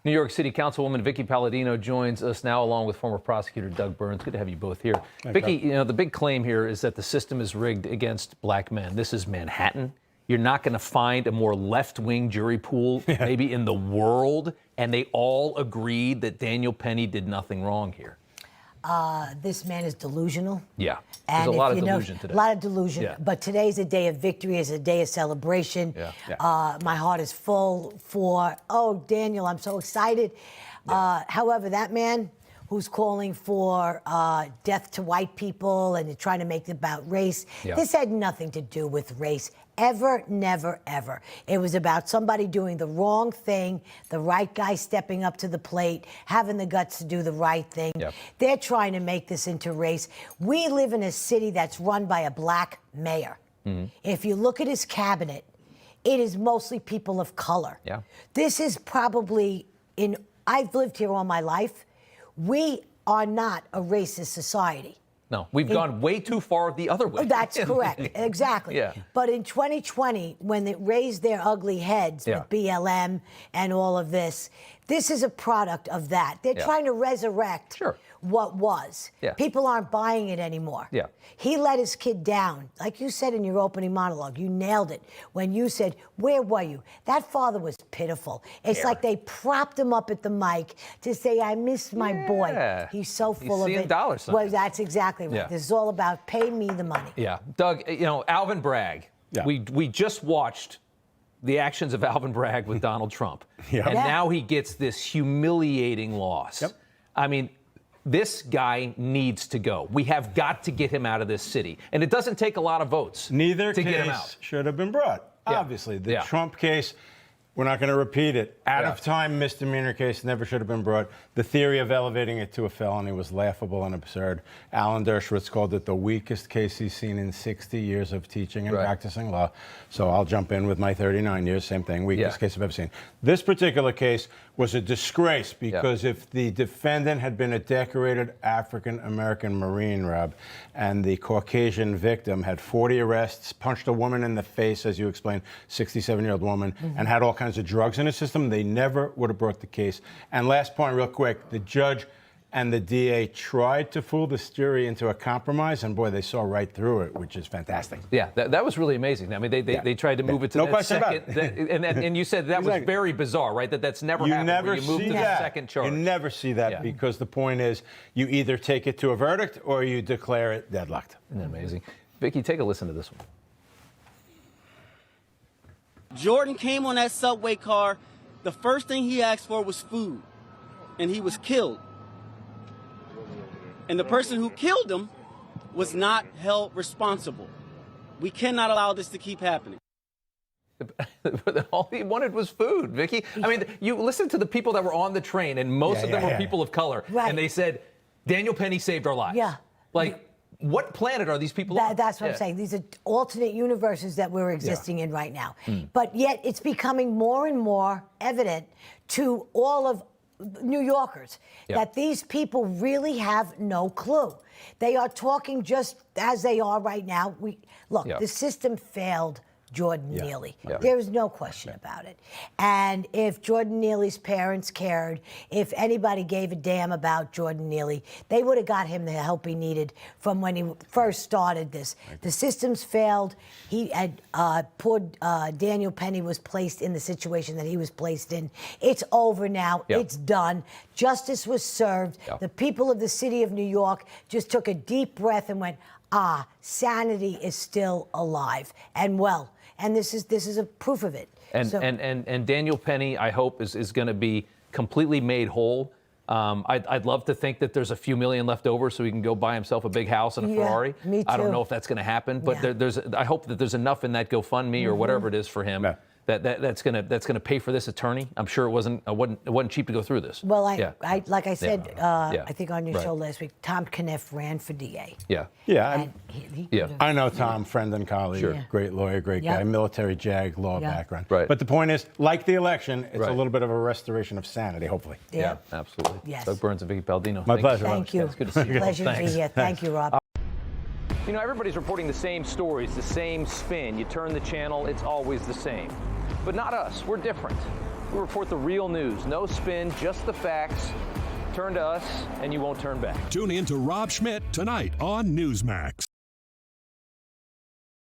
New York City Councilwoman Vickie Paladino joins us now, along with former prosecutor Doug Burns. Good to have you both here. Vickie, you know, the big claim here is that the system is rigged against black men. This is Manhattan. You're not going to find a more left-wing jury pool maybe in the world, and they all agreed that Daniel Penny did nothing wrong here. This man is delusional. Yeah, there's a lot of delusion today. A lot of delusion. Yeah. But today's a day of victory, is a day of celebration. My heart is full for, oh, Daniel, I'm so excited. However, that man who's calling for death to white people and trying to make it about race, this had nothing to do with race. Ever, never, ever. It was about somebody doing the wrong thing, the right guy stepping up to the plate, having the guts to do the right thing. They're trying to make this into race. We live in a city that's run by a black mayor. If you look at his cabinet, it is mostly people of color. This is probably, I've lived here all my life. We are not a racist society. No, we've gone way too far the other way. That's correct. Exactly. But in 2020, when they raised their ugly heads with BLM and all of this, this is a product of that. They're trying to resurrect what was. People aren't buying it anymore. He let his kid down. Like you said in your opening monologue, you nailed it when you said, where were you? That father was pitiful. It's like they propped him up at the mic to say, I miss my boy. He's so full of it. Dollar signs. Well, that's exactly right. This is all about pay me the money. Doug, you know, Alvin Bragg, we just watched the actions of Alvin Bragg with Donald Trump. And now he gets this humiliating loss. I mean, this guy needs to go. We have got to get him out of this city. And it doesn't take a lot of votes to get him out. Case should have been brought. Obviously, the Trump case, we're not going to repeat it. Out-of-time misdemeanor case never should have been brought. The theory of elevating it to a felony was laughable and absurd. Alan Dershowitz called it the weakest case he's seen in 60 years of teaching and practicing law. So I'll jump in with my 39 years, same thing, weakest case I've ever seen. This particular case was a disgrace because if the defendant had been a decorated African-American Marine, Rob, and the Caucasian victim had 40 arrests, punched a woman in the face, as you explained, 67-year-old woman, and had all kinds of drugs in his system, they never would have brought the case. And last point, real quick, the judge and the DA tried to fool this jury into a compromise, and boy, they saw right through it, which is fantastic. That was really amazing. I mean, they tried to move it to that second. And you said that was very bizarre, right? That's never happened. Never you move to the second charge. You never see that because the point is you either take it to a verdict or you declare it deadlocked. Isn't that amazing? Vickie, take a listen to this one. Jordan came on that subway car. The first thing he asked for was food, and he was killed. And the person who killed him was not held responsible. We cannot allow this to keep happening. All he wanted was food, Vickie. I mean, you listen to the people that were on the train, and most of them were people of color, and they said, Daniel Penny saved our lives. Like, what planet are these people on? That's what I'm saying. These are alternate universes that we're existing in right now. But yet it's becoming more and more evident to all of New Yorkers that these people really have no clue. They are talking just as they are right now. Look, the system failed Jordan Neely. There is no question about it. And if Jordan Neely's parents cared, if anybody gave a damn about Jordan Neely, they would have got him the help he needed from when he first started this. The system's failed. He had, poor Daniel Penny was placed in the situation that he was placed in. It's over now. It's done. Justice was served. The people of the city of New York just took a deep breath and went, sanity is still alive and well. And this is a proof of it. And Daniel Penny, I hope, is going to be completely made whole. I'd love to think that there's a few million left over so he can go buy himself a big house and a Ferrari. Me too. I don't know if that's going to happen, but I hope that there's enough in that GoFundMe or whatever it is for him that's gonna pay for this attorney. I'm sure it wasn't cheap to go through this. Well, like I said, I think on your show last week, Tom Kniff ran for DA. I know Tom, friend and colleague, great lawyer, great guy, military JAG law background. But the point is, like the election, it's a little bit of a restoration of sanity, hopefully. Absolutely. Doug Burns and Vickie Paladino. My pleasure. Thank you. It's good to see you. Pleasure to be here. Thank you, Rob. You know, everybody's reporting the same stories, the same spin. You turn the channel, it's always the same. But not us. We're different. We report the real news. No spin, just the facts. Turn to us, and you won't turn back. Tune in to Rob Schmitt Tonight on Newsmax.